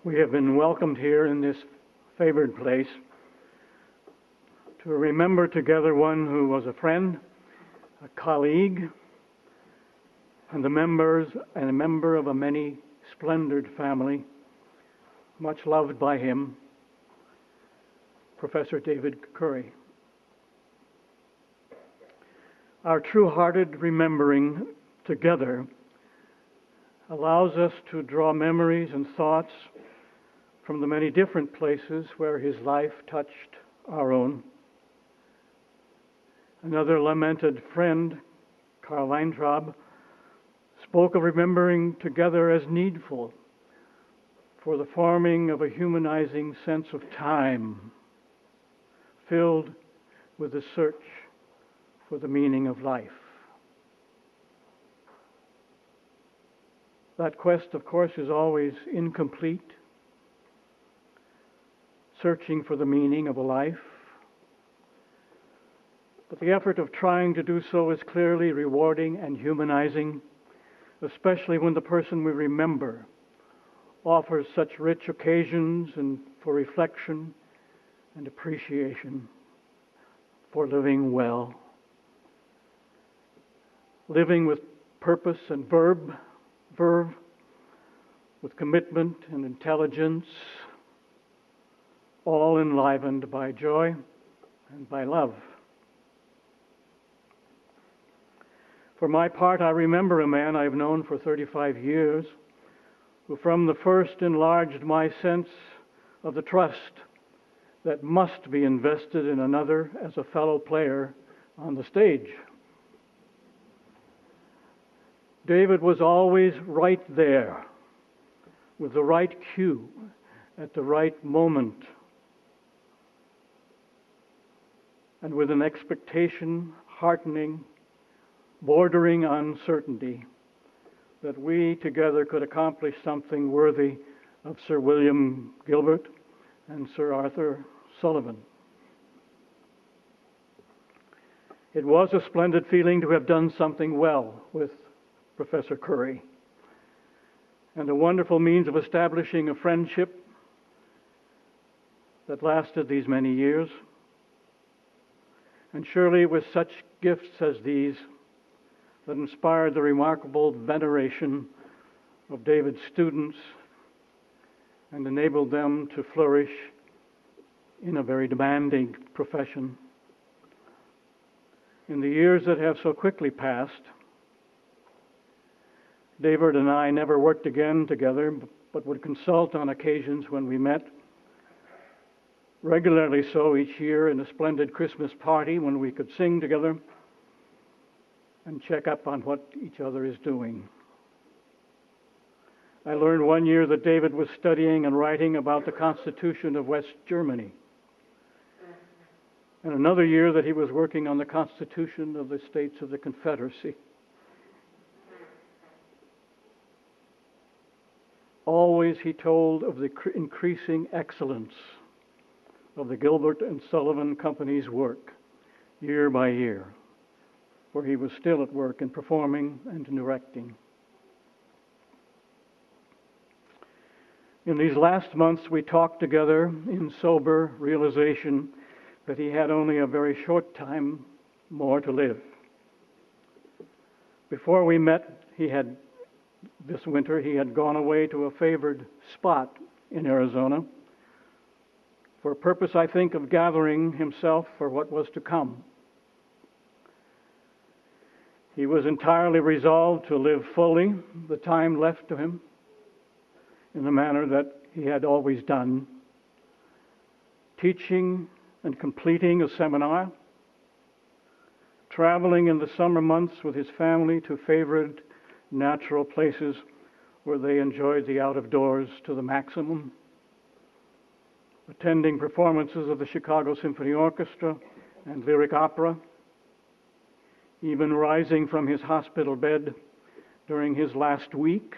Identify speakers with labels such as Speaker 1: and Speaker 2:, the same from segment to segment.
Speaker 1: We have been welcomed here in this favored place to remember together one who was a friend, a colleague, and a member of a many splendored family, much loved by him, Professor David Currie. Our true-hearted remembering together allows us to draw memories and thoughts from the many different places where his life touched our own. Another lamented friend, Karl Weintraub, spoke of remembering together as needful for the forming of a humanizing sense of time, filled with the search for the meaning of life. That quest, of course, is always incomplete, searching for the meaning of a life. But the effort of trying to do so is clearly rewarding and humanizing, especially when the person we remember offers such rich occasions and for reflection and appreciation for living well. Living with purpose and verve, with commitment and intelligence, all enlivened by joy and by love. For my part, I remember a man I've known for 35 years who from the first enlarged my sense of the trust that must be invested in another as a fellow player on the stage. David was always right there, with the right cue, at the right moment, and with an expectation heartening, bordering on certainty, that we together could accomplish something worthy of Sir William Gilbert and Sir Arthur Sullivan. It was a splendid feeling to have done something well with Professor Currie, and a wonderful means of establishing a friendship that lasted these many years. And surely it was such gifts as these that inspired the remarkable veneration of David's students and enabled them to flourish in a very demanding profession. In the years that have so quickly passed, David and I never worked again together, but would consult on occasions when we met. Regularly so each year in a splendid Christmas party when we could sing together and check up on what each other is doing. I learned one year that David was studying and writing about the Constitution of West Germany. And another year that he was working on the Constitution of the States of the Confederacy. Always he told of the increasing excellence of the Gilbert and Sullivan Company's work, year by year, where he was still at work in performing and directing. In these last months, we talked together in sober realization that he had only a very short time more to live. Before we met, this winter, he had gone away to a favored spot in Arizona for a purpose, I think, of gathering himself for what was to come. He was entirely resolved to live fully the time left to him in the manner that he had always done, teaching and completing a seminar, traveling in the summer months with his family to favored natural places where they enjoyed the out-of-doors to the maximum, attending performances of the Chicago Symphony Orchestra and lyric opera, even rising from his hospital bed during his last week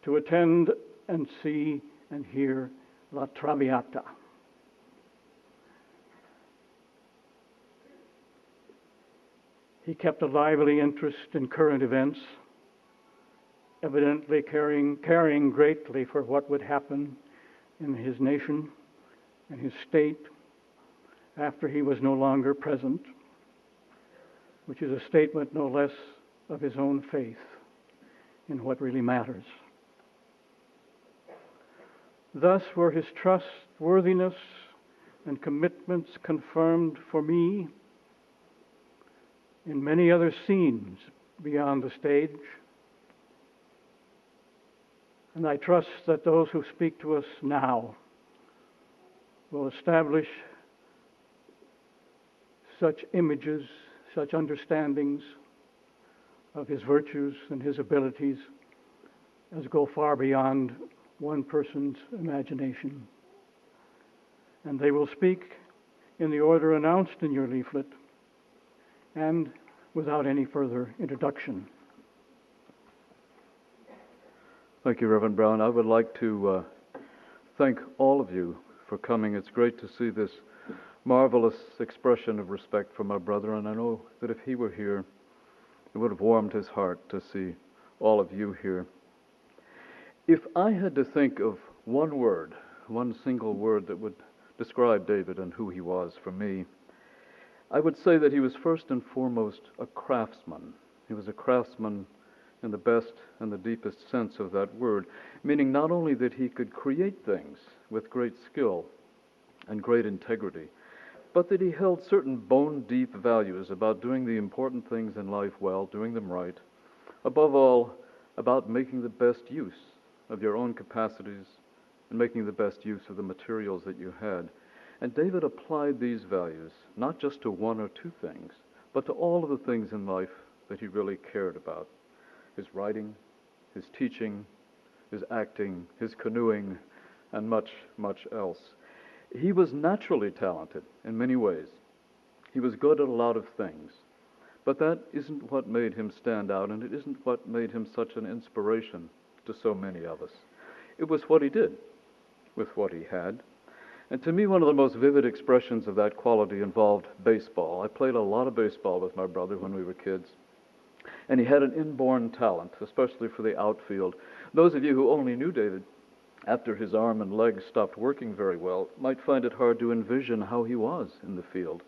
Speaker 1: to attend and see and hear La Traviata. He kept a lively interest in current events, evidently caring greatly for what would happen in his nation and his state after he was no longer present, which is a statement no less of his own faith in what really matters. Thus were his trustworthiness and commitments confirmed for me in many other scenes beyond the stage. And I trust that those who speak to us now will establish such images, such understandings of his virtues and his abilities as go far beyond one person's imagination. And they will speak in the order announced in your leaflet and without any further introduction.
Speaker 2: Thank you, Reverend Brown. I would like to thank all of you for coming. It's great to see this marvelous expression of respect for my brother, and I know that if he were here, it would have warmed his heart to see all of you here. If I had to think of one word, one single word that would describe David and who he was for me, I would say that he was first and foremost a craftsman. He was a craftsman in the best and the deepest sense of that word, meaning not only that he could create things with great skill and great integrity, but that he held certain bone-deep values about doing the important things in life well, doing them right, above all, about making the best use of your own capacities and making the best use of the materials that you had. And David applied these values not just to one or two things, but to all of the things in life that he really cared about. His writing, his teaching, his acting, his canoeing, and much, much else. He was naturally talented in many ways. He was good at a lot of things. But that isn't what made him stand out, and it isn't what made him such an inspiration to so many of us. It was what he did with what he had. And to me, one of the most vivid expressions of that quality involved baseball. I played a lot of baseball with my brother when we were kids. And he had an inborn talent, especially for the outfield. Those of you who only knew David after his arm and legs stopped working very well might find it hard to envision how he was in the field.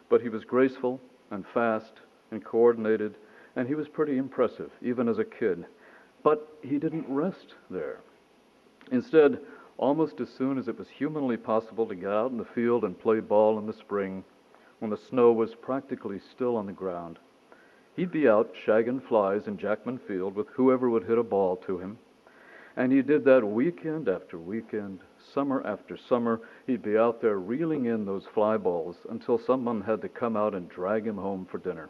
Speaker 2: But he was graceful and fast and coordinated, and he was pretty impressive, even as a kid. But he didn't rest there. Instead, almost as soon as it was humanly possible to get out in the field and play ball in the spring, when the snow was practically still on the ground, he'd be out shagging flies in Jackman Field with whoever would hit a ball to him. And he did that weekend after weekend, summer after summer. He'd be out there reeling in those fly balls until someone had to come out and drag him home for dinner.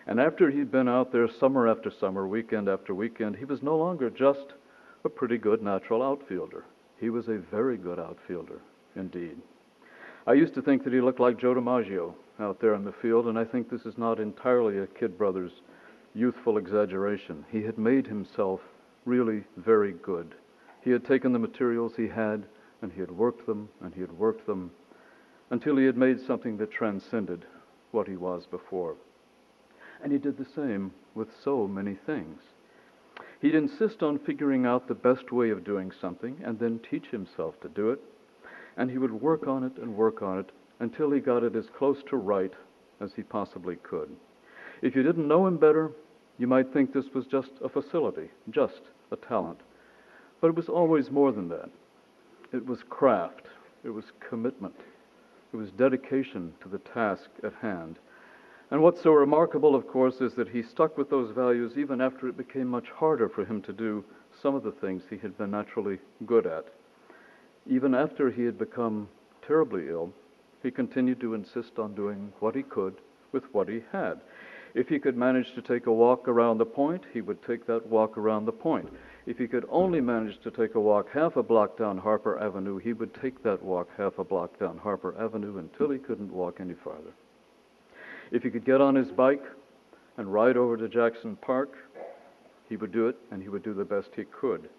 Speaker 2: And after he'd been out there summer after summer, weekend after weekend, he was no longer just a pretty good natural outfielder. He was a very good outfielder indeed. I used to think that he looked like Joe DiMaggio out there in the field, and I think this is not entirely a kid brother's youthful exaggeration. He had made himself really very good. He had taken the materials he had, and he had worked them, and he had worked them, until he had made something that transcended what he was before. And he did the same with so many things. He'd insist on figuring out the best way of doing something, and then teach himself to do it, and he would work on it until he got it as close to right as he possibly could. If you didn't know him better, you might think this was just a facility, just a talent. But it was always more than that. It was craft. It was commitment. It was dedication to the task at hand. And what's so remarkable, of course, is that he stuck with those values even after it became much harder for him to do some of the things he had been naturally good at. Even after he had become terribly ill, he continued to insist on doing what he could with what he had. If he could manage to take a walk around the point, he would take that walk around the point. If he could only manage to take a walk half a block down Harper Avenue, he would take that walk half a block down Harper Avenue until he couldn't walk any farther. If he could get on his bike and ride over to Jackson Park, he would do it, and he would do the best he could.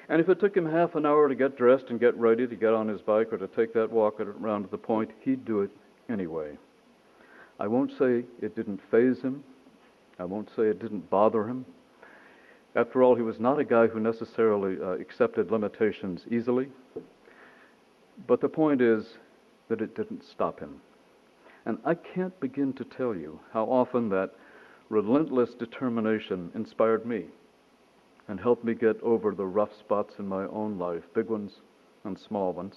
Speaker 2: And if it took him half an hour to get dressed and get ready to get on his bike or to take that walk around to the point, he'd do it anyway. I won't say it didn't faze him. I won't say it didn't bother him. After all, he was not a guy who necessarily accepted limitations easily. But the point is that it didn't stop him. And I can't begin to tell you how often that relentless determination inspired me and helped me get over the rough spots in my own life, big ones and small ones.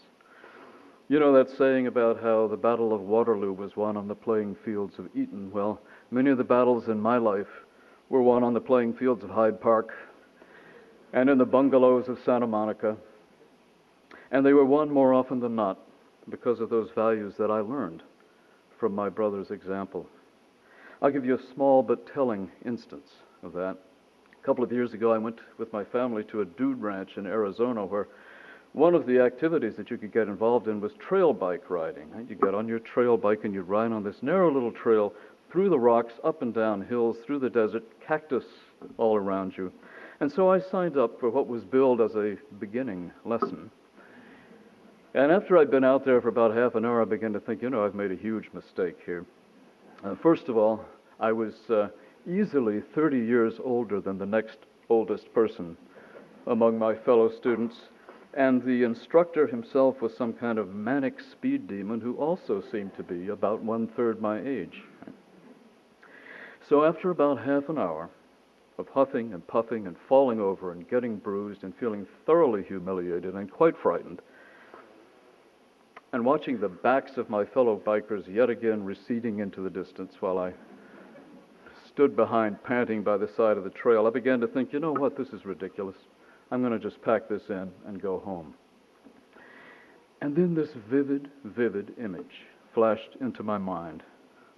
Speaker 2: You know that saying about how the Battle of Waterloo was won on the playing fields of Eton? Well, many of the battles in my life were won on the playing fields of Hyde Park and in the bungalows of Santa Monica. And they were won more often than not because of those values that I learned from my brother's example. I'll give you a small but telling instance of that. A couple of years ago, I went with my family to a dude ranch in Arizona where one of the activities that you could get involved in was trail bike riding. You get on your trail bike and you ride on this narrow little trail through the rocks, up and down hills, through the desert, cactus all around you. And so I signed up for what was billed as a beginning lesson. And after I'd been out there for about half an hour, I began to think, I've made a huge mistake here. First of all, I was easily 30 years older than the next oldest person among my fellow students. And the instructor himself was some kind of manic speed demon who also seemed to be about 1/3 my age. So after about half an hour of huffing and puffing and falling over and getting bruised and feeling thoroughly humiliated and quite frightened, and watching the backs of my fellow bikers yet again receding into the distance while I stood behind panting by the side of the trail, I began to think, this is ridiculous. I'm going to just pack this in and go home. And then this vivid image flashed into my mind.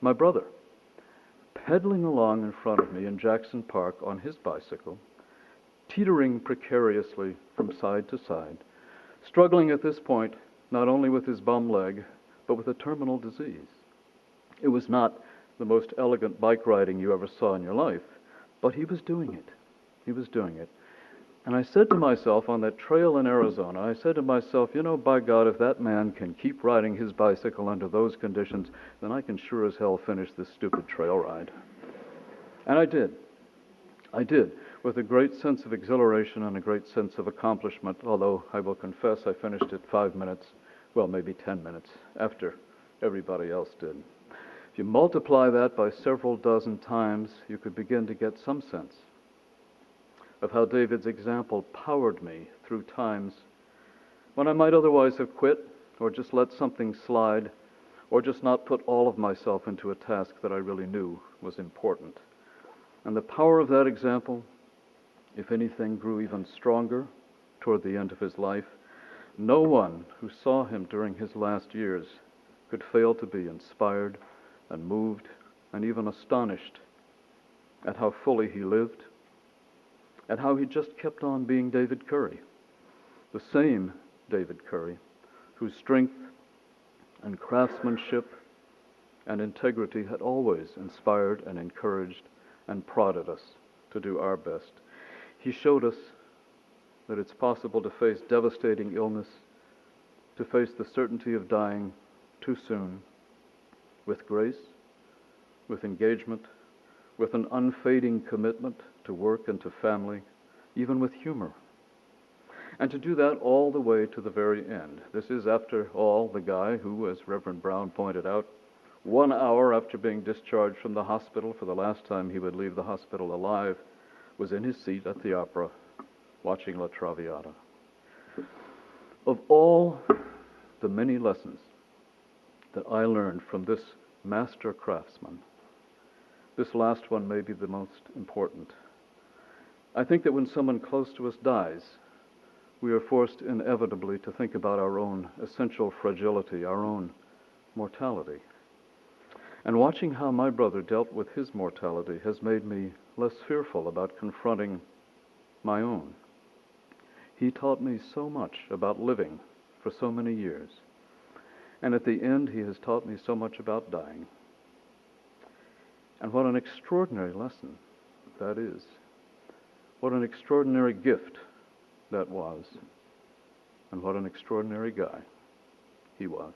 Speaker 2: My brother, pedaling along in front of me in Jackson Park on his bicycle, teetering precariously from side to side, struggling at this point not only with his bum leg, but with a terminal disease. It was not the most elegant bike riding you ever saw in your life, but he was doing it. He was doing it. And I said to myself on that trail in Arizona, I said to myself, by God, if that man can keep riding his bicycle under those conditions, then I can sure as hell finish this stupid trail ride. And I did. I did, with a great sense of exhilaration and a great sense of accomplishment, although I will confess I finished it 5 minutes, maybe 10 minutes, after everybody else did. If you multiply that by several dozen times, you could begin to get some sense of how David's example powered me through times when I might otherwise have quit, or just let something slide, or just not put all of myself into a task that I really knew was important. And the power of that example, if anything, grew even stronger toward the end of his life. No one who saw him during his last years could fail to be inspired and moved and even astonished at how fully he lived, and how he just kept on being David Currie, the same David Currie, whose strength and craftsmanship and integrity had always inspired and encouraged and prodded us to do our best. He showed us that it's possible to face devastating illness, to face the certainty of dying too soon, with grace, with engagement, with an unfading commitment to work and to family, even with humor. And to do that all the way to the very end. This is, after all, the guy who, as Reverend Brown pointed out, 1 hour after being discharged from the hospital for the last time he would leave the hospital alive, was in his seat at the opera watching La Traviata. Of all the many lessons that I learned from this master craftsman, this last one may be the most important. I think that when someone close to us dies, we are forced inevitably to think about our own essential fragility, our own mortality. And watching how my brother dealt with his mortality has made me less fearful about confronting my own. He taught me so much about living for so many years. And at the end, he has taught me so much about dying. And what an extraordinary lesson that is. What an extraordinary gift that was. And what an extraordinary guy he was.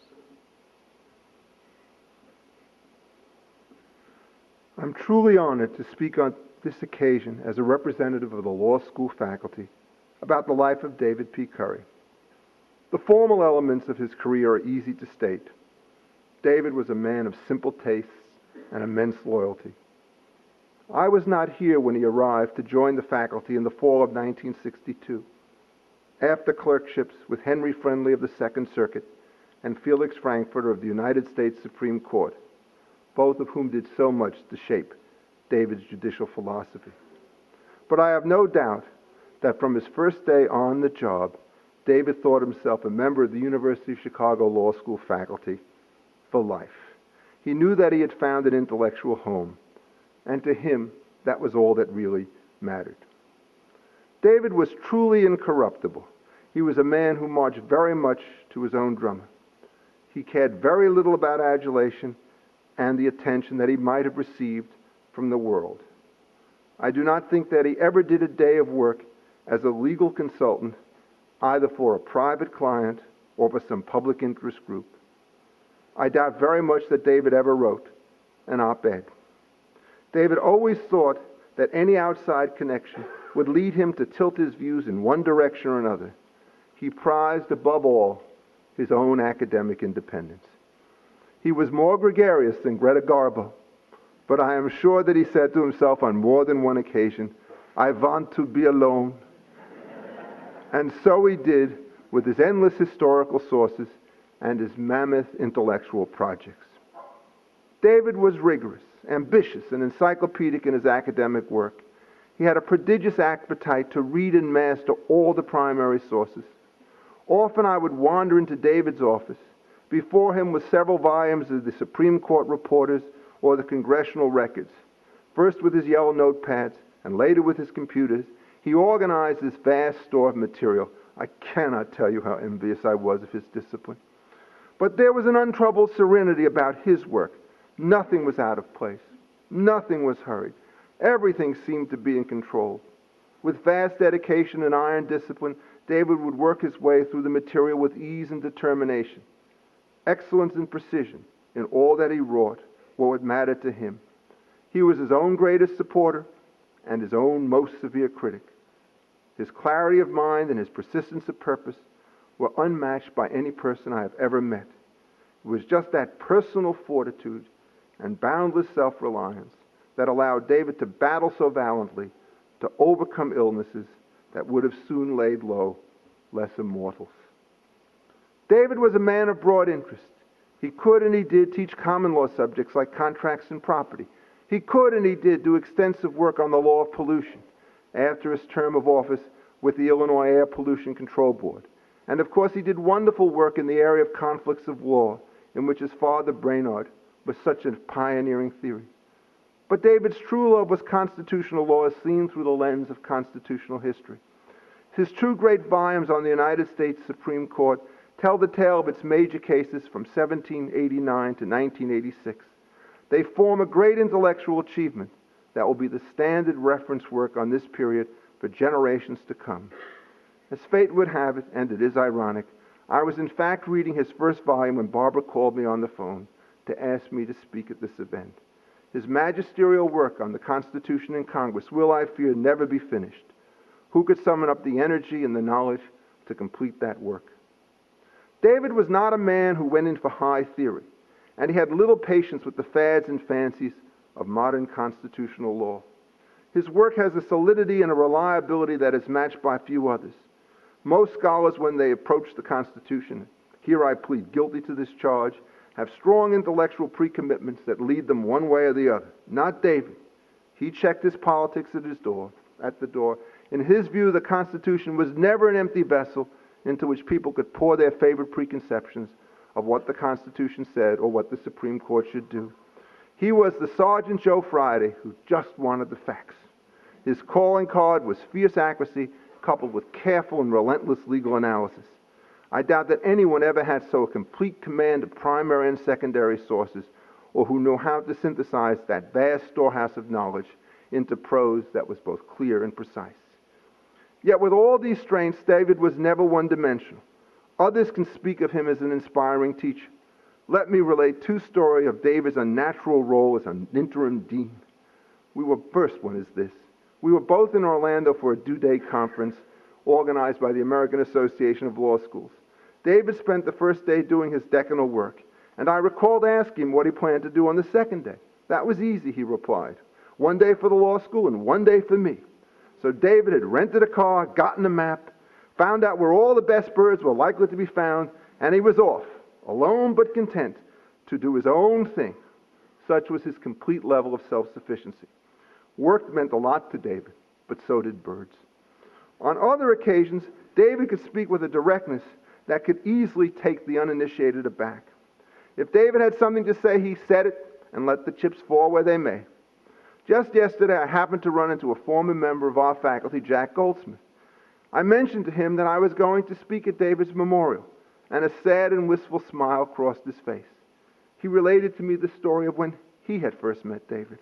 Speaker 3: I'm truly honored to speak on this occasion as a representative of the law school faculty about the life of David P. Currie. The formal elements of his career are easy to state. David was a man of simple tastes and immense loyalty. I was not here when he arrived to join the faculty in the fall of 1962, after clerkships with Henry Friendly of the Second Circuit and Felix Frankfurter of the United States Supreme Court, both of whom did so much to shape David's judicial philosophy. But I have no doubt that from his first day on the job, David thought himself a member of the University of Chicago Law School faculty for life. He knew that he had found an intellectual home, and to him, that was all that really mattered. David was truly incorruptible. He was a man who marched very much to his own drummer. He cared very little about adulation and the attention that he might have received from the world. I do not think that he ever did a day of work as a legal consultant, either for a private client or for some public interest group. I doubt very much that David ever wrote an op-ed. David always thought that any outside connection would lead him to tilt his views in one direction or another. He prized above all his own academic independence. He was more gregarious than Greta Garbo, but I am sure that he said to himself on more than one occasion, "I want to be alone." And so he did with his endless historical sources and his mammoth intellectual projects. David was rigorous, ambitious, and encyclopedic in his academic work. He had a prodigious appetite to read and master all the primary sources. Often I would wander into David's office. Before him was several volumes of the Supreme Court reporters or the congressional records. First with his yellow notepads, and later with his computers, he organized this vast store of material. I cannot tell you how envious I was of his discipline. But there was an untroubled serenity about his work. Nothing was out of place. Nothing was hurried. Everything seemed to be in control. With vast dedication and iron discipline, David would work his way through the material with ease and determination. Excellence and precision in all that he wrought were what mattered to him. He was his own greatest supporter and his own most severe critic. His clarity of mind and his persistence of purpose were unmatched by any person I have ever met. It was just that personal fortitude and boundless self-reliance that allowed David to battle so valiantly, to overcome illnesses that would have soon laid low lesser mortals. David was a man of broad interest. He could and he did teach common law subjects like contracts and property. He could and he did do extensive work on the law of pollution after his term of office with the Illinois Air Pollution Control Board. And of course he did wonderful work in the area of conflicts of law, in which his father, Brainard, was such a pioneering theory. But David's true love was constitutional law as seen through the lens of constitutional history. His two great volumes on the United States Supreme Court tell the tale of its major cases from 1789 to 1986. They form a great intellectual achievement that will be the standard reference work on this period for generations to come. As fate would have it, and it is ironic, I was in fact reading his first volume when Barbara called me on the phone to ask me to speak at this event. His magisterial work on the Constitution and Congress will, I fear, never be finished. Who could summon up the energy and the knowledge to complete that work? David was not a man who went in for high theory, and he had little patience with the fads and fancies of modern constitutional law. His work has a solidity and a reliability that is matched by few others. Most scholars, when they approach the Constitution, here I plead guilty to this charge, have strong intellectual pre-commitments that lead them one way or the other. Not David. He checked his politics at the door. In his view, the Constitution was never an empty vessel into which people could pour their favorite preconceptions of what the Constitution said or what the Supreme Court should do. He was the Sergeant Joe Friday who just wanted the facts. His calling card was fierce accuracy coupled with careful and relentless legal analysis. I doubt that anyone ever had so a complete command of primary and secondary sources, or who knew how to synthesize that vast storehouse of knowledge into prose that was both clear and precise. Yet with all these strengths, David was never one-dimensional. Others can speak of him as an inspiring teacher. Let me relate two stories of David's unnatural role as an interim dean. First one is this. We were both in Orlando for a due-day conference organized by the American Association of Law Schools. David spent the first day doing his decanal work, and I recalled asking him what he planned to do on the second day. That was easy, he replied. One day for the law school and one day for me. So David had rented a car, gotten a map, found out where all the best birds were likely to be found, and he was off, alone but content, to do his own thing. Such was his complete level of self-sufficiency. Work meant a lot to David, but so did birds. On other occasions, David could speak with a directness that could easily take the uninitiated aback. If David had something to say, he said it and let the chips fall where they may. Just yesterday, I happened to run into a former member of our faculty, Jack Goldsmith. I mentioned to him that I was going to speak at David's memorial, and a sad and wistful smile crossed his face. He related to me the story of when he had first met David.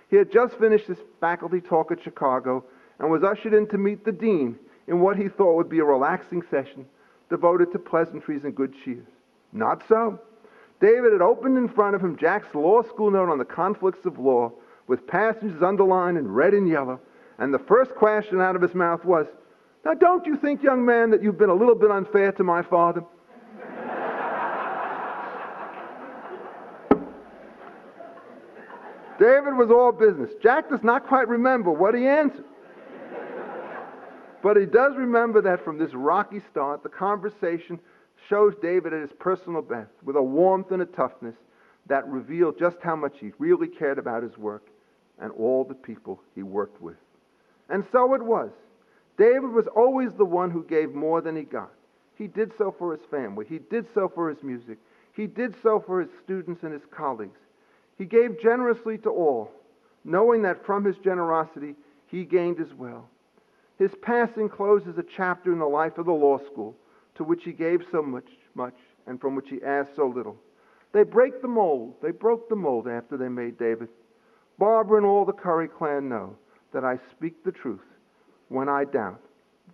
Speaker 3: He had just finished his faculty talk at Chicago and was ushered in to meet the dean in what he thought would be a relaxing session devoted to pleasantries and good cheer. Not so. David had opened in front of him Jack's law school note on the conflicts of law with passages underlined in red and yellow, and the first question out of his mouth was, "Now don't you think, young man, that you've been a little bit unfair to my father?" David was all business. Jack does not quite remember what he answered. But he does remember that from this rocky start, the conversation shows David at his personal best, with a warmth and a toughness that revealed just how much he really cared about his work and all the people he worked with. And so it was. David was always the one who gave more than he got. He did so for his family. He did so for his music. He did so for his students and his colleagues. He gave generously to all, knowing that from his generosity he gained as well. His passing closes a chapter in the life of the law school, to which he gave so much, and from which he asked so little. They break the mold. They broke the mold after they made David. Barbara and all the Currie clan know that I speak the truth when I doubt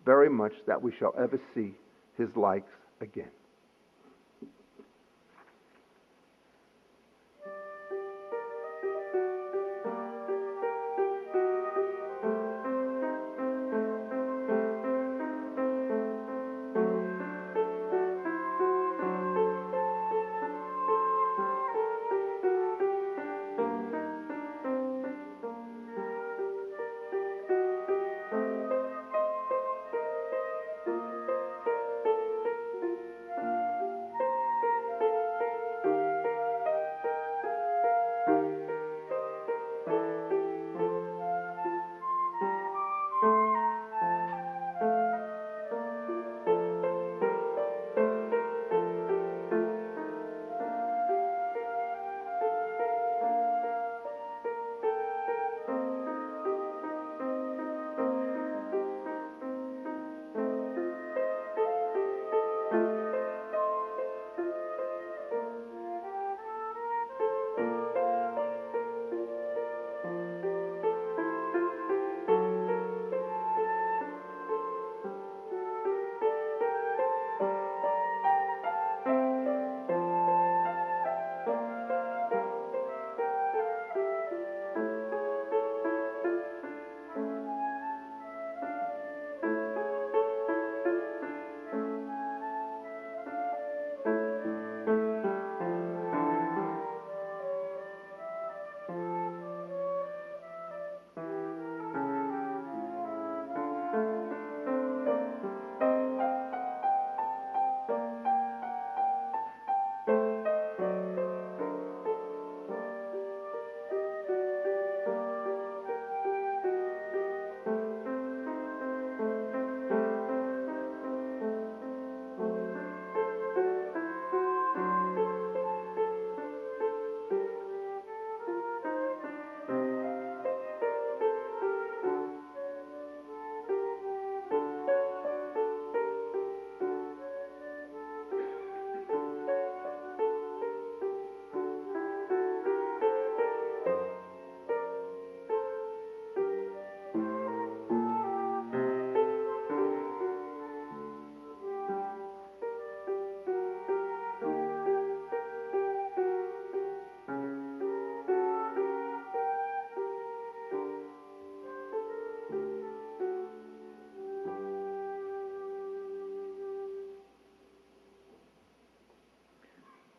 Speaker 3: very much that we shall ever see his likes again.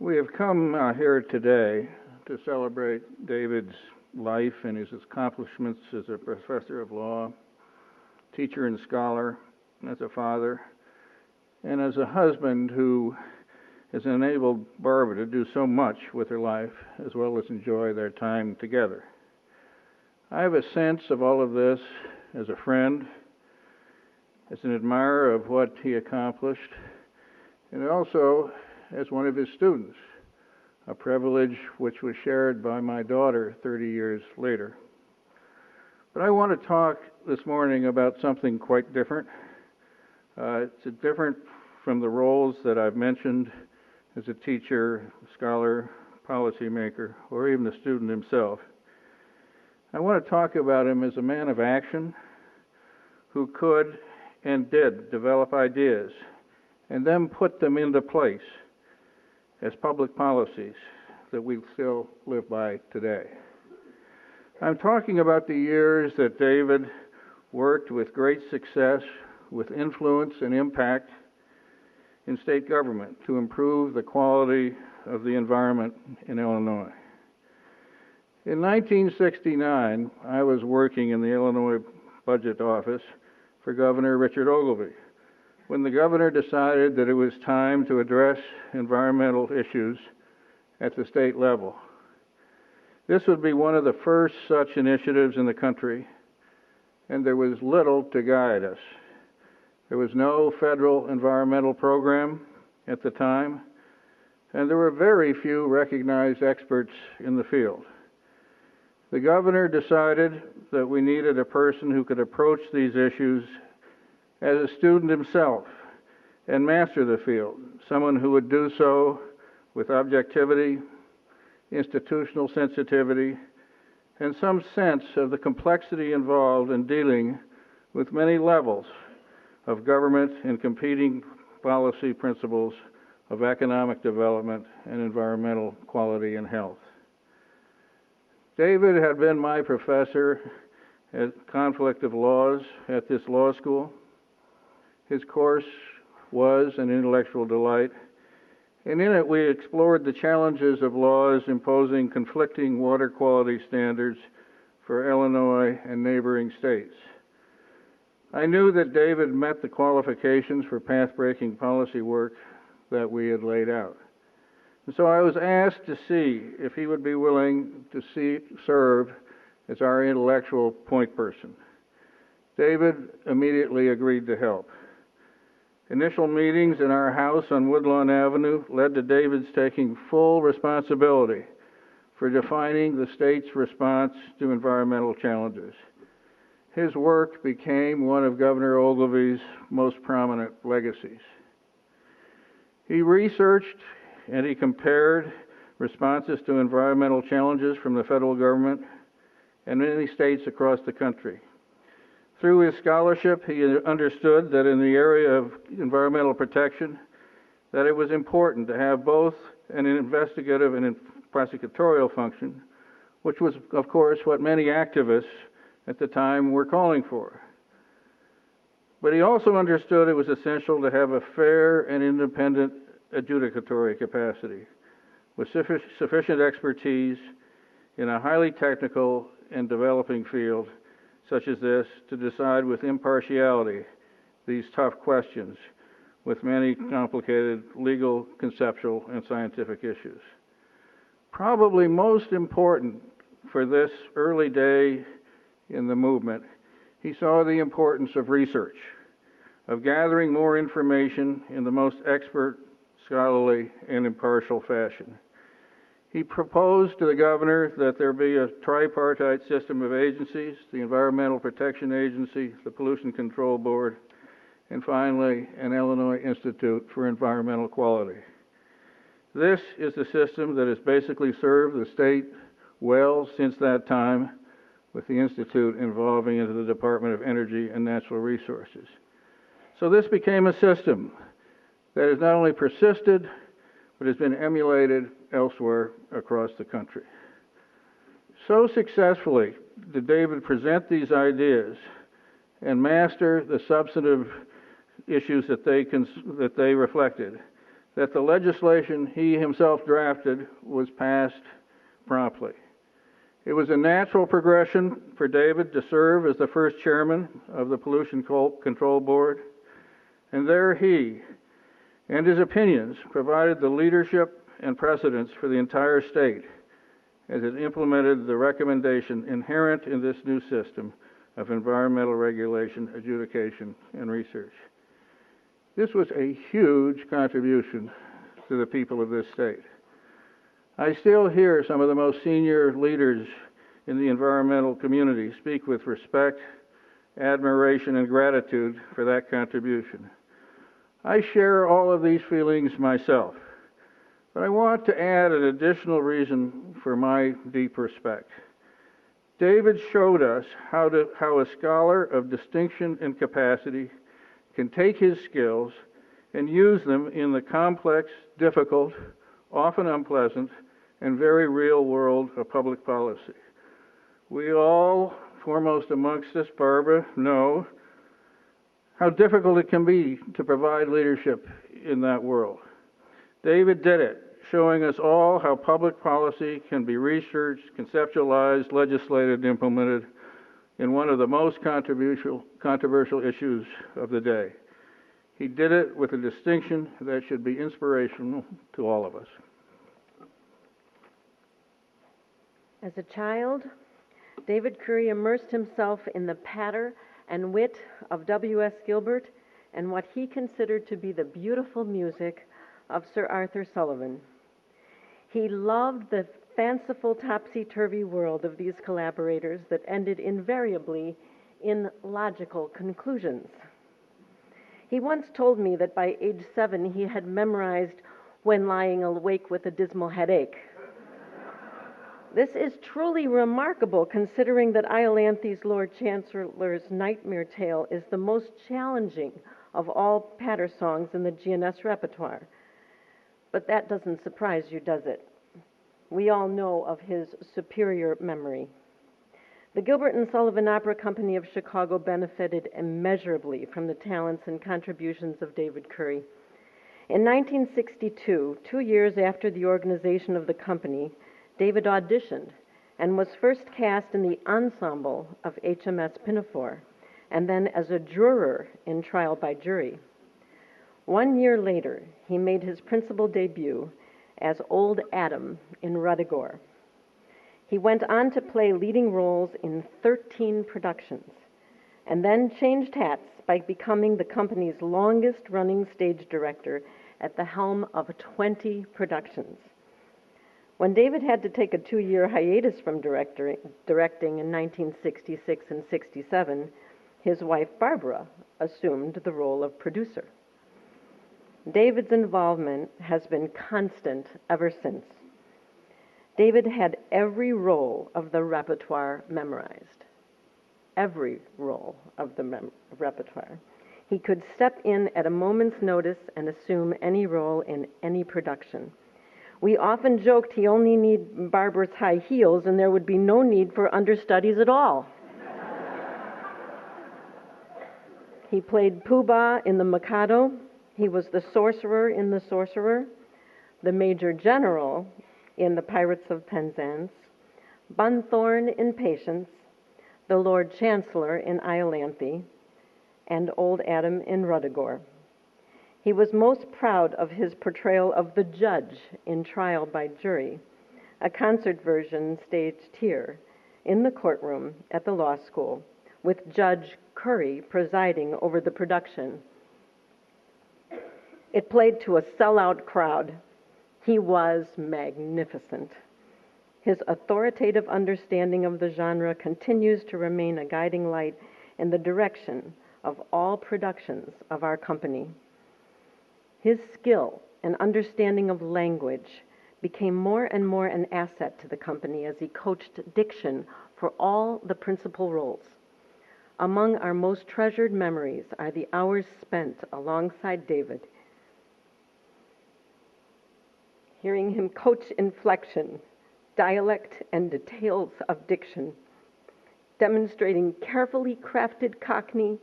Speaker 4: We have come here today to celebrate David's life and his accomplishments as a professor of law, teacher and scholar, as a father, and as a husband who has enabled Barbara to do so much with her life, as well as enjoy their time together. I have a sense of all of this as a friend, as an admirer of what he accomplished, and also as one of his students, a privilege which was shared by my daughter 30 years later. But I want to talk this morning about something quite different. It's different from the roles that I've mentioned as a teacher, scholar, policymaker, or even a student himself. I want to talk about him as a man of action who could and did develop ideas and then put them into place as public policies that we still live by today. I'm talking about the years that David worked with great success, with influence and impact in state government to improve the quality of the environment in Illinois. In 1969, I was working in the Illinois Budget Office for Governor Richard Ogilvie, when the governor decided that it was time to address environmental issues at the state level. This would be one of the first such initiatives in the country, and there was little to guide us. There was no federal environmental program at the time, and there were very few recognized experts in the field. The governor decided that we needed a person who could approach these issues as a student himself and master the field, someone who would do so with objectivity, institutional sensitivity, and some sense of the complexity involved in dealing with many levels of government and competing policy principles of economic development and environmental quality and health. David had been my professor at Conflict of Laws at this law school. His course was an intellectual delight, and in it we explored the challenges of laws imposing conflicting water quality standards for Illinois and neighboring states. I knew that David met the qualifications for path-breaking policy work that we had laid out. And so I was asked to see if he would be willing to serve as our intellectual point person. David immediately agreed to help. Initial meetings in our house on Woodlawn Avenue led to David's taking full responsibility for defining the state's response to environmental challenges. His work became one of Governor Ogilvie's most prominent legacies. He researched and he compared responses to environmental challenges from the federal government and many states across the country. Through his scholarship, he understood that in the area of environmental protection, that it was important to have both an investigative and prosecutorial function, which was, of course, what many activists at the time were calling for. But he also understood it was essential to have a fair and independent adjudicatory capacity with sufficient expertise in a highly technical and developing field such as this to decide with impartiality these tough questions with many complicated legal, conceptual, and scientific issues. Probably most important for this early day in the movement, he saw the importance of research, of gathering more information in the most expert, scholarly, and impartial fashion. He proposed to the governor that there be a tripartite system of agencies, the Environmental Protection Agency, the Pollution Control Board, and finally, an Illinois Institute for Environmental Quality. This is the system that has basically served the state well since that time, with the Institute evolving into the Department of Energy and Natural Resources. So this became a system that has not only persisted, but has been emulated elsewhere across the country. So successfully did David present these ideas and master the substantive issues that they reflected, that the legislation he himself drafted was passed promptly. It was a natural progression for David to serve as the first chairman of the Pollution Control Board, and there he and his opinions provided the leadership and precedence for the entire state as it implemented the recommendation inherent in this new system of environmental regulation, adjudication, and research. This was a huge contribution to the people of this state. I still hear some of the most senior leaders in the environmental community speak with respect, admiration, and gratitude for that contribution. I share all of these feelings myself, but I want to add an additional reason for my deep respect. David showed us how a scholar of distinction and capacity can take his skills and use them in the complex, difficult, often unpleasant, and very real world of public policy. We all, foremost amongst us, Barbara, know how difficult it can be to provide leadership in that world. David did it, showing us all how public policy can be researched, conceptualized, legislated, and implemented in one of the most controversial issues of the day. He did it with a distinction that should be inspirational to all of us.
Speaker 5: As a child, David Currie immersed himself in the patter and wit of W.S. Gilbert and what he considered to be the beautiful music of Sir Arthur Sullivan. He loved the fanciful topsy-turvy world of these collaborators that ended invariably in logical conclusions. He once told me that by age 7 he had memorized "When Lying Awake with a Dismal Headache." This is truly remarkable, considering that Iolanthes, Lord Chancellor's Nightmare Tale is the most challenging of all patter songs in the GNS repertoire. But that doesn't surprise you, does it? We all know of his superior memory. The Gilbert and Sullivan Opera Company of Chicago benefited immeasurably from the talents and contributions of David Currie. In 1962, 2 years after the organization of the company, David auditioned and was first cast in the ensemble of HMS Pinafore, and then as a juror in Trial by Jury. 1 year later, he made his principal debut as Old Adam in Ruddigore. He went on to play leading roles in 13 productions, and then changed hats by becoming the company's longest-running stage director at the helm of 20 productions. When David had to take a 2-year hiatus from directing in 1966 and 67, his wife Barbara assumed the role of producer. David's involvement has been constant ever since. David had every role of the repertoire memorized. Every role of the repertoire. He could step in at a moment's notice and assume any role in any production. We often joked he only needed Barbara's high heels and there would be no need for understudies at all. He played Pooh Bah in The Mikado. He was the sorcerer in The Sorcerer, the Major General in The Pirates of Penzance, Bunthorne in Patience, the Lord Chancellor in Iolanthe, and Old Adam in Ruddigore. He was most proud of his portrayal of the judge in Trial by Jury, a concert version staged here in the courtroom at the law school, with Judge Currie presiding over the production. It played to a sellout crowd. He was magnificent. His authoritative understanding of the genre continues to remain a guiding light in the direction of all productions of our company. His skill and understanding of language became more and more an asset to the company as he coached diction for all the principal roles. Among our most treasured memories are the hours spent alongside David, hearing him coach inflection, dialect, and details of diction, demonstrating carefully crafted Cockney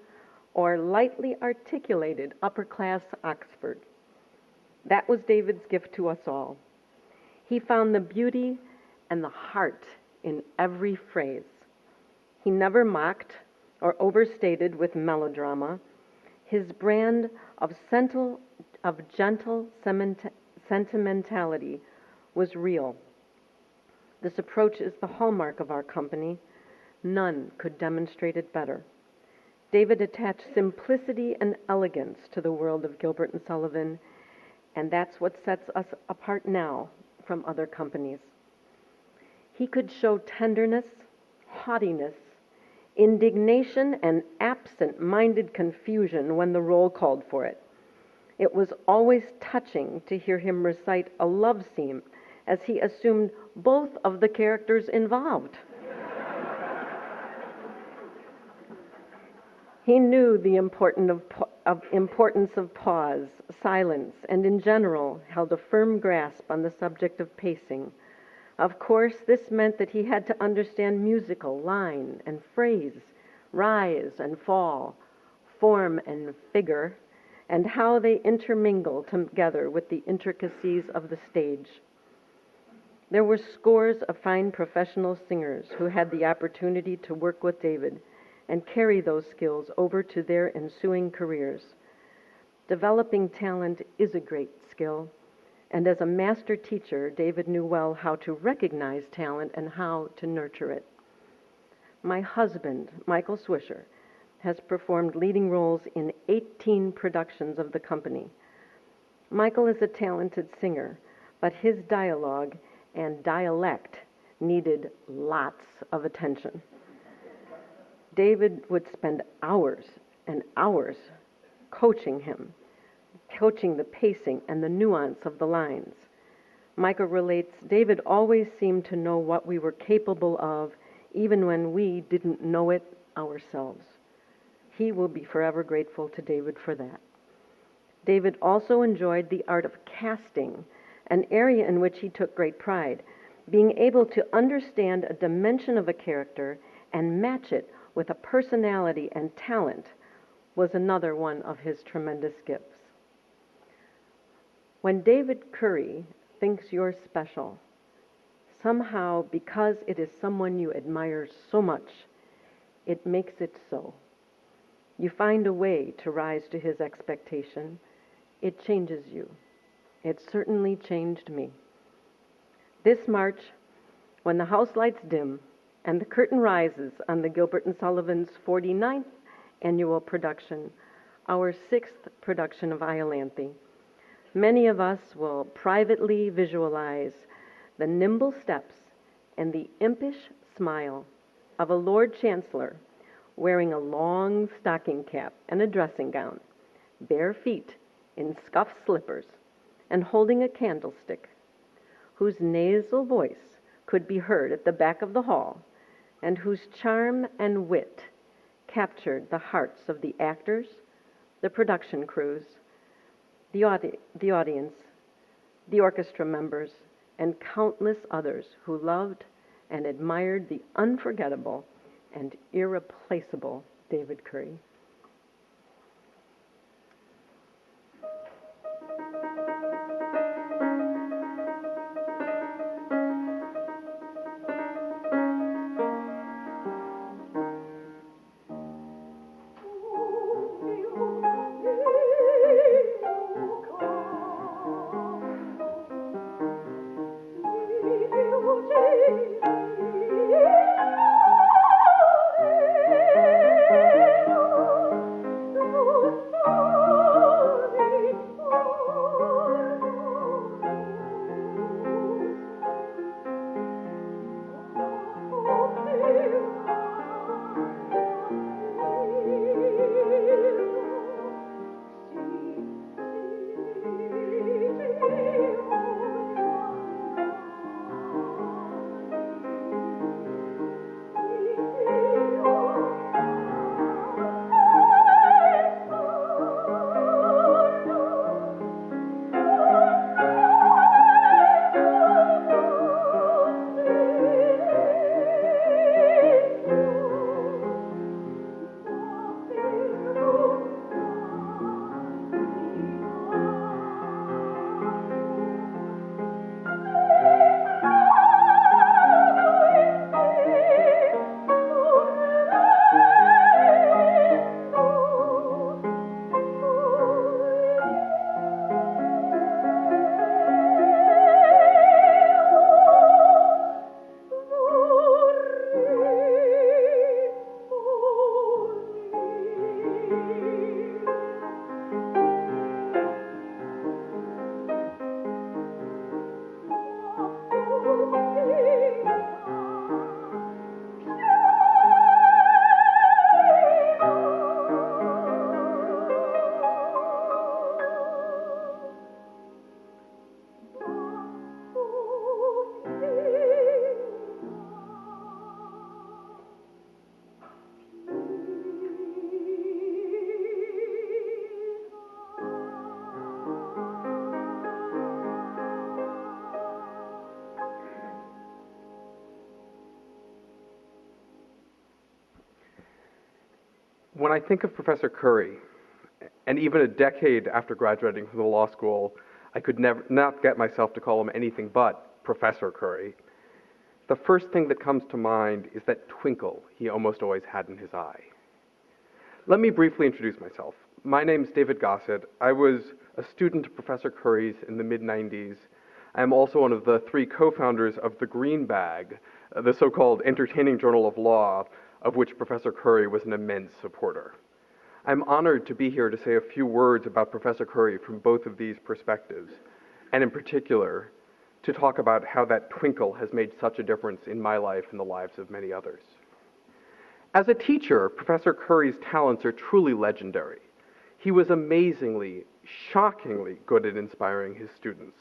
Speaker 5: or lightly articulated upper-class Oxford. That was David's gift to us all. He found the beauty and the heart in every phrase. He never mocked or overstated with melodrama. His brand of gentle sentimentality was real. This approach is the hallmark of our company. None could demonstrate it better. David attached simplicity and elegance to the world of Gilbert and Sullivan, and that's what sets us apart now from other companies. He could show tenderness, haughtiness, indignation, and absent-minded confusion when the role called for it. It was always touching to hear him recite a love scene as he assumed both of the characters involved. He knew the importance of pause, silence, and in general held a firm grasp on the subject of pacing. Of course, this meant that he had to understand musical line and phrase, rise and fall, form and figure, and how they intermingle together with the intricacies of the stage. There were scores of fine professional singers who had the opportunity to work with David and carry those skills over to their ensuing careers. Developing talent is a great skill, and as a master teacher, David knew well how to recognize talent and how to nurture it. My husband, Michael Swisher, has performed leading roles in 18 productions of the company. Michael is a talented singer, but his dialogue and dialect needed lots of attention. David would spend hours and hours coaching him, coaching the pacing and the nuance of the lines. Michael relates, David always seemed to know what we were capable of, even when we didn't know it ourselves. He will be forever grateful to David for that. David also enjoyed the art of casting, an area in which he took great pride. Being able to understand a dimension of a character and match it with a personality and talent was another one of his tremendous gifts. When David Currie thinks you're special, somehow, because it is someone you admire so much, it makes it so. You find a way to rise to his expectation. It changes you. It certainly changed me. This March, when the house lights dim and the curtain rises on the Gilbert and Sullivan's 49th annual production, our 6th production of Iolanthe, many of us will privately visualize the nimble steps and the impish smile of a Lord Chancellor wearing a long stocking cap and a dressing gown, bare feet in scuffed slippers, and holding a candlestick, whose nasal voice could be heard at the back of the hall, and whose charm and wit captured the hearts of the actors, the production crews, the audience, the orchestra members, and countless others who loved and admired the unforgettable and irreplaceable David Currie.
Speaker 6: When I think of Professor Currie, and even a decade after graduating from the law school, I could not get myself to call him anything but Professor Currie. The first thing that comes to mind is that twinkle he almost always had in his eye. Let me briefly introduce myself. My name is David Gossett. I was a student of Professor Currie's in the mid-90s. I am also one of the 3 co-founders of the Green Bag, the so-called entertaining journal of law, of which Professor Currie was an immense supporter. I'm honored to be here to say a few words about Professor Currie from both of these perspectives, and in particular, to talk about how that twinkle has made such a difference in my life and the lives of many others. As a teacher, Professor Currie's talents are truly legendary. He was amazingly, shockingly good at inspiring his students.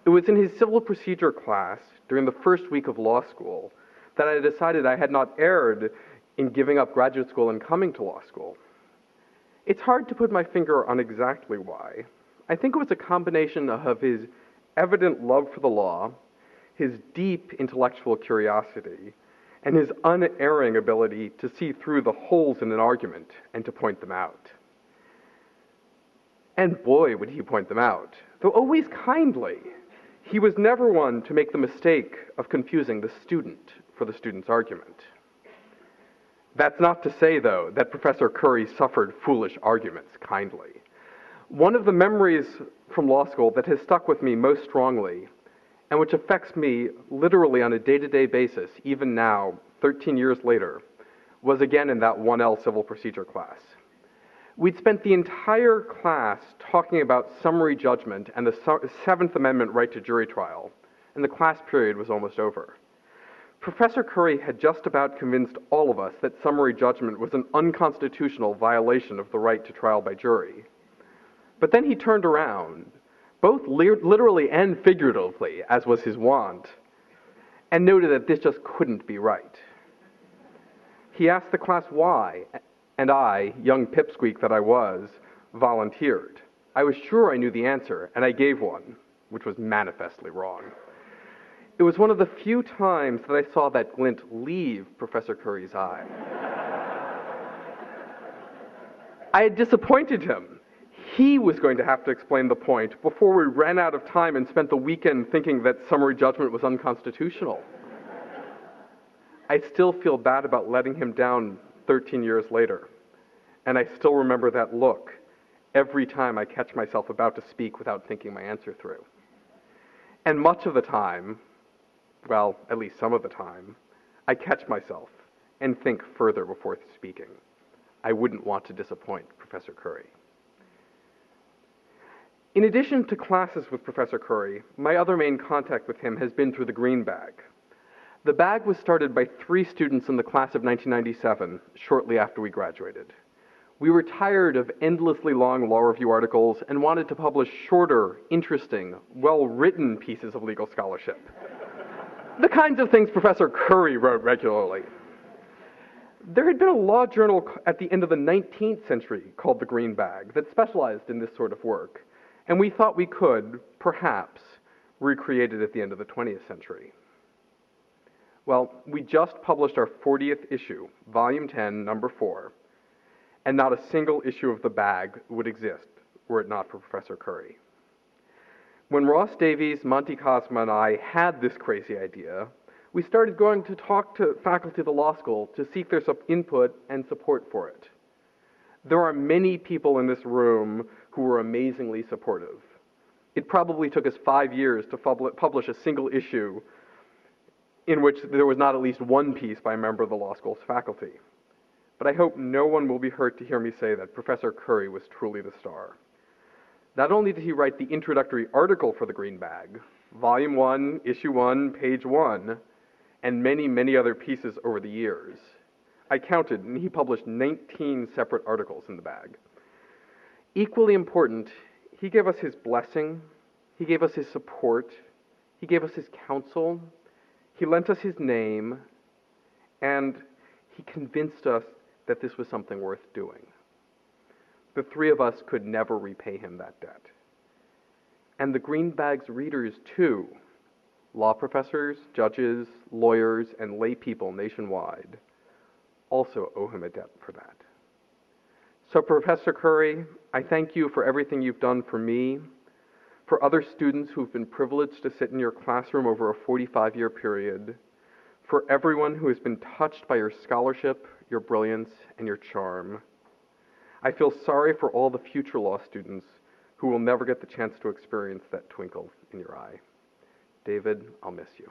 Speaker 6: It was in his civil procedure class during the first week of law school that I decided I had not erred in giving up graduate school and coming to law school. It's hard to put my finger on exactly why. I think it was a combination of his evident love for the law, his deep intellectual curiosity, and his unerring ability to see through the holes in an argument and to point them out. And boy, would he point them out, though always kindly. He was never one to make the mistake of confusing the student for the student's argument. That's not to say, though, that Professor Currie suffered foolish arguments kindly. One of the memories from law school that has stuck with me most strongly, and which affects me literally on a day-to-day basis, even now, 13 years later, was again in that 1L civil procedure class. We'd spent the entire class talking about summary judgment and the Seventh Amendment right to jury trial, and the class period was almost over. Professor Currie had just about convinced all of us that summary judgment was an unconstitutional violation of the right to trial by jury. But then he turned around, both literally and figuratively, as was his wont, and noted that this just couldn't be right. He asked the class why, and I, young pipsqueak that I was, volunteered. I was sure I knew the answer, and I gave one, which was manifestly wrong. It was one of the few times that I saw that glint leave Professor Currie's eye. I had disappointed him. He was going to have to explain the point before we ran out of time and spent the weekend thinking that summary judgment was unconstitutional. I still feel bad about letting him down 13 years later, and I still remember that look every time I catch myself about to speak without thinking my answer through. And much of the time, well, at least some of the time, I catch myself and think further before speaking. I wouldn't want to disappoint Professor Currie. In addition to classes with Professor Currie, my other main contact with him has been through the Green Bag. The bag was started by 3 students in the class of 1997, shortly after we graduated. We were tired of endlessly long law review articles and wanted to publish shorter, interesting, well-written pieces of legal scholarship. The kinds of things Professor Currie wrote regularly. There had been a law journal at the end of the 19th century called the Green Bag that specialized in this sort of work, and we thought we could, perhaps, recreate it at the end of the 20th century. Well, we just published our 40th issue, Volume 10, Number 4, and not a single issue of the bag would exist were it not for Professor Currie. When Ross Davies, Monty Cosma, and I had this crazy idea, we started going to talk to faculty of the law school to seek their input and support for it. There are many people in this room who were amazingly supportive. It probably took us 5 years to publish a single issue in which there was not at least one piece by a member of the law school's faculty. But I hope no one will be hurt to hear me say that Professor Currie was truly the star. Not only did he write the introductory article for the Green Bag, Volume 1, Issue 1, Page 1, and many, many other pieces over the years. I counted, and he published 19 separate articles in the bag. Equally important, he gave us his blessing, he gave us his support, he gave us his counsel, he lent us his name, and he convinced us that this was something worth doing. The 3 of us could never repay him that debt. And the Green Bag's readers, too, law professors, judges, lawyers, and lay people nationwide, also owe him a debt for that. So, Professor Currie, I thank you for everything you've done for me, for other students who've been privileged to sit in your classroom over a 45-year period, for everyone who has been touched by your scholarship, your brilliance, and your charm. I feel sorry for all the future law students who will never get the chance to experience that twinkle in your eye. David, I'll miss you.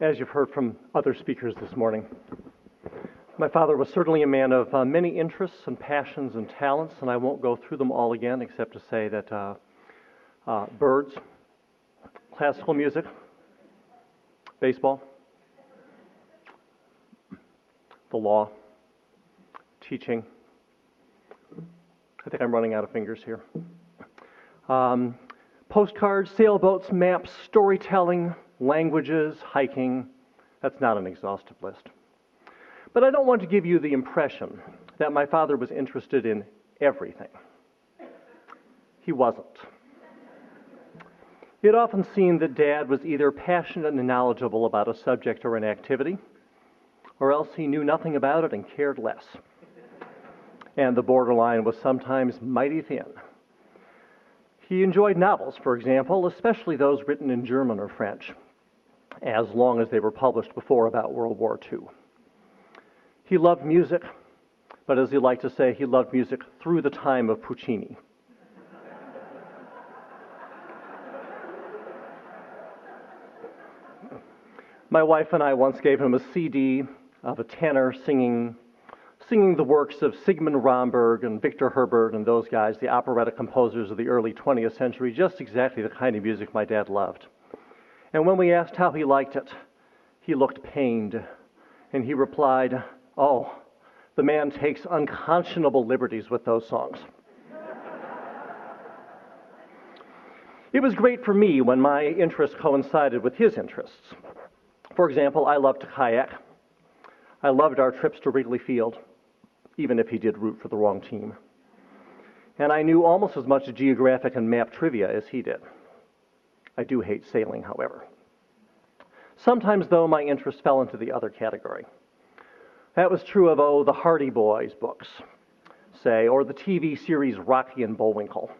Speaker 7: As you've heard from other speakers this morning, my father was certainly a man of many interests and passions and talents, and I won't go through them all again except to say that birds, classical music, baseball, the law, teaching. I think I'm running out of fingers here. Postcards, sailboats, maps, storytelling, languages, hiking. That's not an exhaustive list. But I don't want to give you the impression that my father was interested in everything. He wasn't. It often seemed that Dad was either passionate and knowledgeable about a subject or an activity, or else he knew nothing about it and cared less. And the borderline was sometimes mighty thin. He enjoyed novels, for example, especially those written in German or French, as long as they were published before about World War II. He loved music, but as he liked to say, he loved music through the time of Puccini. My wife and I once gave him a CD of a tenor singing the works of Sigmund Romberg and Victor Herbert and those guys, the operetta composers of the early 20th century, just exactly the kind of music my dad loved. And when we asked how he liked it, he looked pained, and he replied, "Oh, the man takes unconscionable liberties with those songs." It was great for me when my interests coincided with his interests. For example, I loved to kayak. I loved our trips to Wrigley Field, even if he did root for the wrong team. And I knew almost as much geographic and map trivia as he did. I do hate sailing, however. Sometimes, though, my interest fell into the other category. That was true of, the Hardy Boys books, say, or the TV series Rocky and Bullwinkle.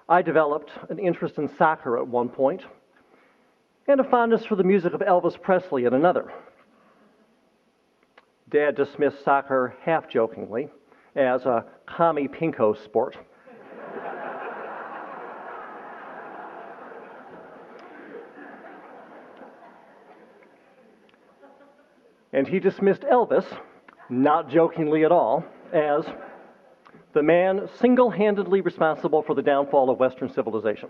Speaker 7: I developed an interest in soccer at one point, and a fondness for the music of Elvis Presley at another. Dad dismissed soccer half-jokingly as a commie pinko sport. And he dismissed Elvis, not jokingly at all, as the man single-handedly responsible for the downfall of Western civilization.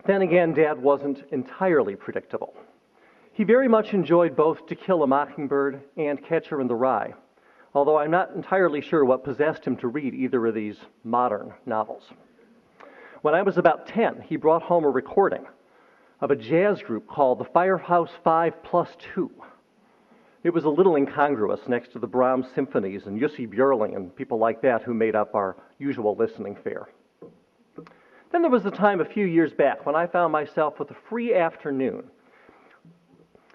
Speaker 7: Then again, Dad wasn't entirely predictable. He very much enjoyed both To Kill a Mockingbird and Catcher in the Rye, although I'm not entirely sure what possessed him to read either of these modern novels. When I was about 10, he brought home a recording of a jazz group called the Firehouse 5+2. It was a little incongruous next to the Brahms symphonies and Jussi Björling and people like that who made up our usual listening fare. Then there was the time a few years back when I found myself with a free afternoon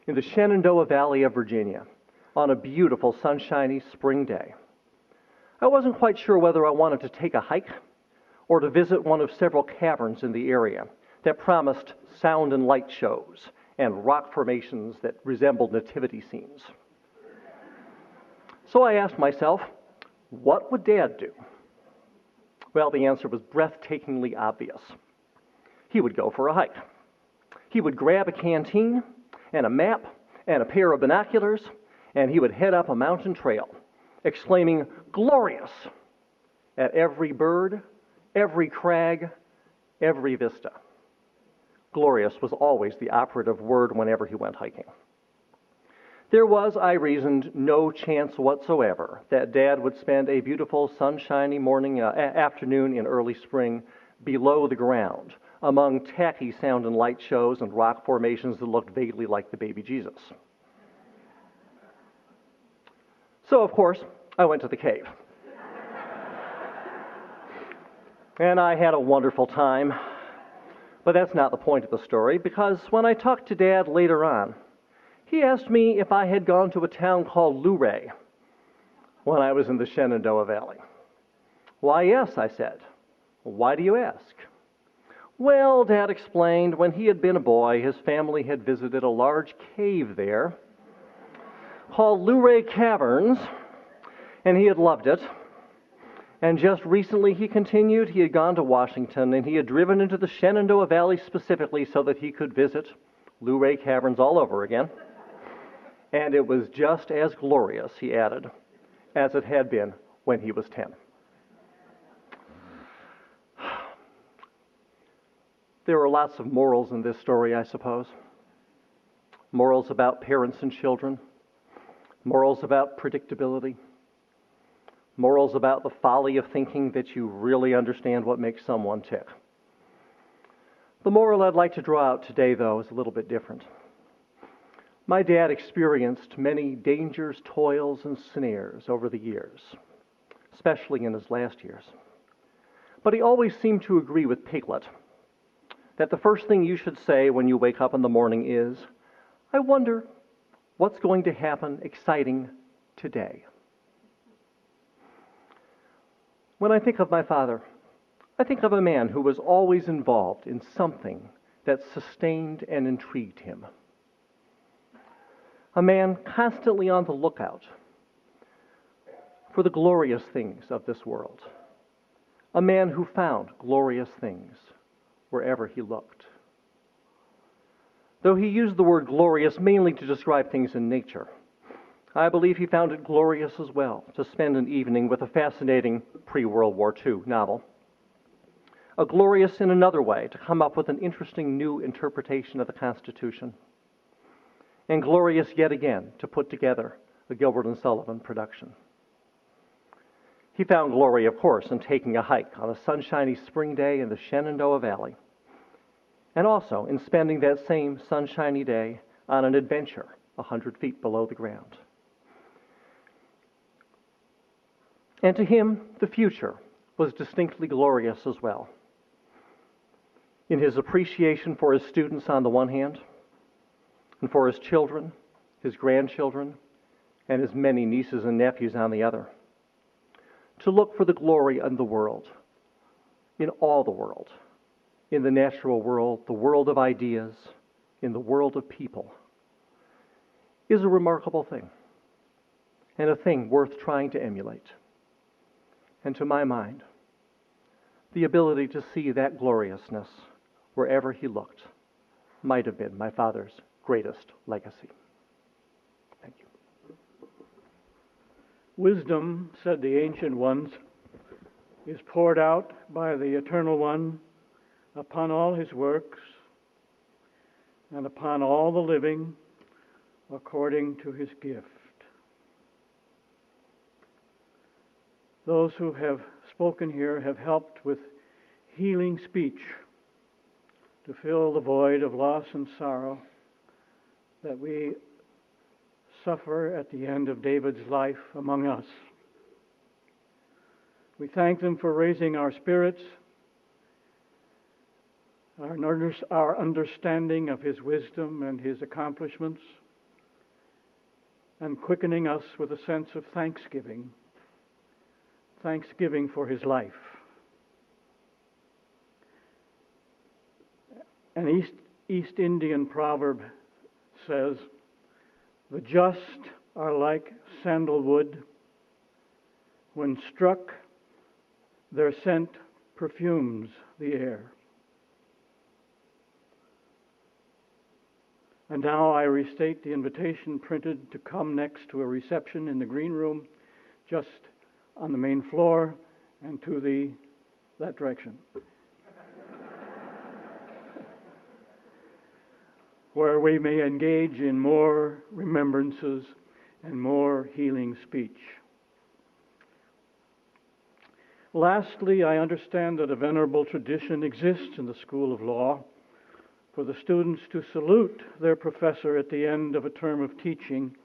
Speaker 7: in the Shenandoah Valley of Virginia on a beautiful sunshiny spring day. I wasn't quite sure whether I wanted to take a hike or to visit one of several caverns in the area that promised sound and light shows and rock formations that resembled nativity scenes. So I asked myself, what would Dad do? Well, the answer was breathtakingly obvious. He would go for a hike. He would grab a canteen and a map and a pair of binoculars, and he would head up a mountain trail, exclaiming, "Glorious!" at every bird, every crag, every vista. Glorious was always the operative word whenever he went hiking. There was, I reasoned, no chance whatsoever that Dad would spend a beautiful sunshiny afternoon in early spring below the ground, among tacky sound and light shows and rock formations that looked vaguely like the baby Jesus. So, of course, I went to the cave. And I had a wonderful time. But that's not the point of the story, because when I talked to Dad later on, he asked me if I had gone to a town called Luray when I was in the Shenandoah Valley. Why, yes, I said. Why do you ask? Well, Dad explained, when he had been a boy, his family had visited a large cave there called Luray Caverns, and he had loved it. And just recently, he continued, he had gone to Washington, and he had driven into the Shenandoah Valley specifically so that he could visit Luray Caverns all over again. And it was just as glorious, he added, as it had been when he was 10. There are lots of morals in this story, I suppose. Morals about parents and children, morals about predictability, morals about the folly of thinking that you really understand what makes someone tick. The moral I'd like to draw out today, though, is a little bit different. My dad experienced many dangers, toils, and snares over the years, especially in his last years. But he always seemed to agree with Piglet that the first thing you should say when you wake up in the morning is, "I wonder what's going to happen exciting today." When I think of my father, I think of a man who was always involved in something that sustained and intrigued him. A man constantly on the lookout for the glorious things of this world. A man who found glorious things wherever he looked. Though he used the word glorious mainly to describe things in nature, I believe he found it glorious as well to spend an evening with a fascinating pre-World War II novel. A glorious in another way to come up with an interesting new interpretation of the Constitution. And glorious yet again to put together a Gilbert and Sullivan production. He found glory, of course, in taking a hike on a sunshiny spring day in the Shenandoah Valley, and also in spending that same sunshiny day on an adventure 100 feet below the ground. And to him, the future was distinctly glorious as well. In his appreciation for his students on the one hand, and for his children, his grandchildren, and his many nieces and nephews on the other. To look for the glory in the world, in all the world, in the natural world, the world of ideas, in the world of people, is a remarkable thing, and a thing worth trying to emulate. And to my mind, the ability to see that gloriousness wherever he looked might have been my father's greatest legacy. Thank you.
Speaker 1: Wisdom, said the ancient ones, is poured out by the Eternal One upon all his works and upon all the living according to his gift. Those who have spoken here have helped with healing speech to fill the void of loss and sorrow that we suffer at the end of David's life among us. We thank them for raising our spirits, our understanding of his wisdom and his accomplishments, and quickening us with a sense of thanksgiving for his life. An East Indian proverb says, "The just are like sandalwood. When struck, their scent perfumes the air." And now I restate the invitation printed to come next to a reception in the green room, just on the main floor and to that direction, where we may engage in more remembrances and more healing speech. Lastly, I understand that a venerable tradition exists in the School of Law for the students to salute their professor at the end of a term of teaching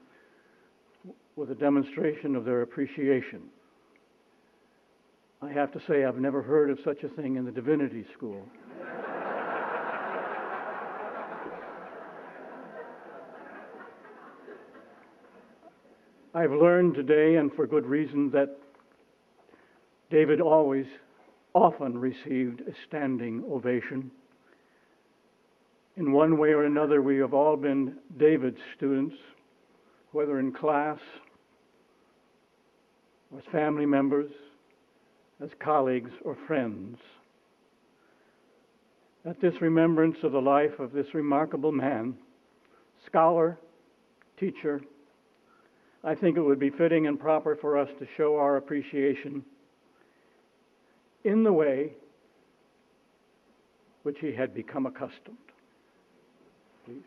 Speaker 1: with a demonstration of their appreciation. I have to say I've never heard of such a thing in the divinity school. I've learned today, and for good reason, that David often received a standing ovation. In one way or another, we have all been David's students, whether in class, as family members, as colleagues or friends. At this remembrance of the life of this remarkable man, scholar, teacher, I think it would be fitting and proper for us to show our appreciation in the way which he had become accustomed. Please.